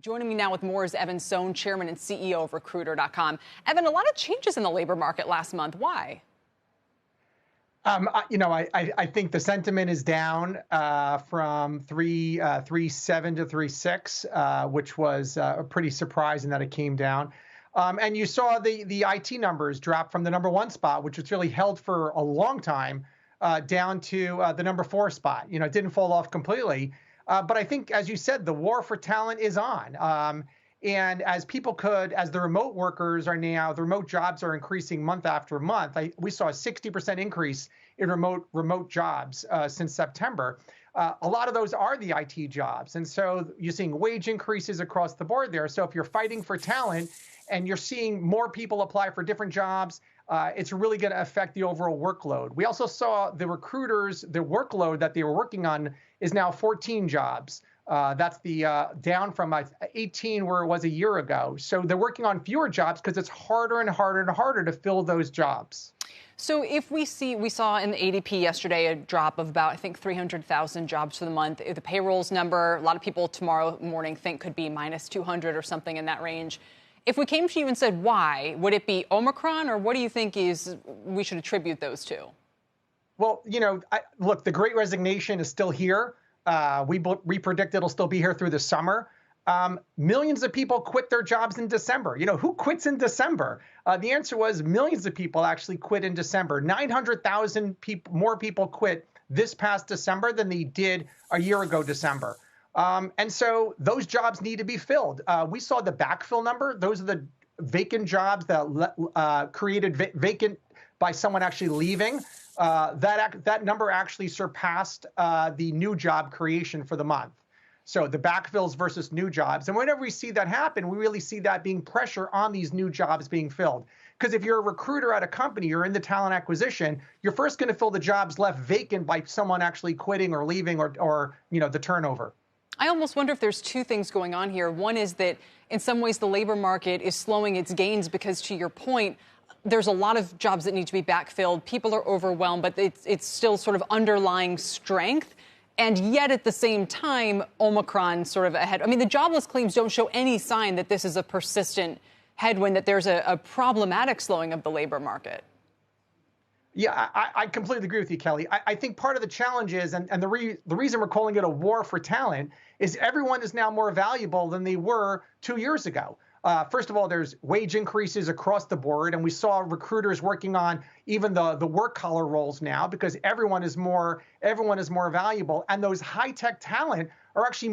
Joining me now with more is Evan Sohn, chairman and CEO of Recruiter.com. Evan, a lot of changes in the labor market last month. Why? I think the sentiment is down from 3.7 to 3.6, which was pretty surprising that it came down. And you saw the IT numbers drop from the #1 spot, which was really held for a long time, down to the #4 spot. It didn't fall off completely. But I think, as you said, the war for talent is on. And as the remote workers are now, the remote jobs are increasing month after month. We saw a 60% increase in remote jobs since September. A lot of those are the IT jobs. And so you're seeing wage increases across the board there. So if you're fighting for talent and you're seeing more people apply for different jobs, it's really going to affect the overall workload. We also saw the recruiters, the workload that they were working on is now 14 jobs. That's down from 18 where it was a year ago. So they're working on fewer jobs because it's harder and harder and harder to fill those jobs. So if we saw in the ADP yesterday a drop of about, I think, 300,000 jobs for the month. The payrolls number, a lot of people tomorrow morning think could be minus 200 or something in that range. If we came to you and said why, would it be Omicron, or what do you think we should attribute those to? Well, look, the Great Resignation is still here. We predict it'll still be here through the summer. Millions of people quit their jobs in December. Who quits in December? The answer was millions of people actually quit in December. 900,000 more people quit this past December than they did a year ago December. And so those jobs need to be filled. We saw the backfill number. Those are the vacant jobs that created vacant by someone actually leaving. That number actually surpassed the new job creation for the month. So the backfills versus new jobs. And whenever we see that happen, we really see that being pressure on these new jobs being filled. Because if you're a recruiter at a company, you're in the talent acquisition, you're first going to fill the jobs left vacant by someone actually quitting or leaving or the turnover. I almost wonder if there's two things going on here. One is that in some ways the labor market is slowing its gains because, to your point, there's a lot of jobs that need to be backfilled. People are overwhelmed, but it's still sort of underlying strength. And yet at the same time, Omicron sort of ahead. I mean, the jobless claims don't show any sign that this is a persistent headwind, that there's a problematic slowing of the labor market. Yeah, I completely agree with you, Kelly. I think part of the challenge is, and the reason we're calling it a war for talent, is everyone is now more valuable than they were 2 years ago. First of all, there's wage increases across the board, and we saw recruiters working on even the work collar roles now because everyone is more valuable, and those high tech talent are actually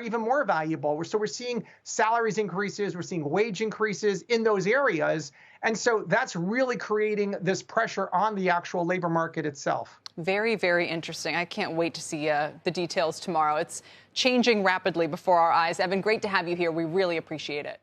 even more valuable. So we're seeing salaries increases, we're seeing wage increases in those areas, and so that's really creating this pressure on the actual labor market itself. Very, very interesting. I can't wait to see the details tomorrow. It's changing rapidly before our eyes. Evan, great to have you here. We really appreciate it.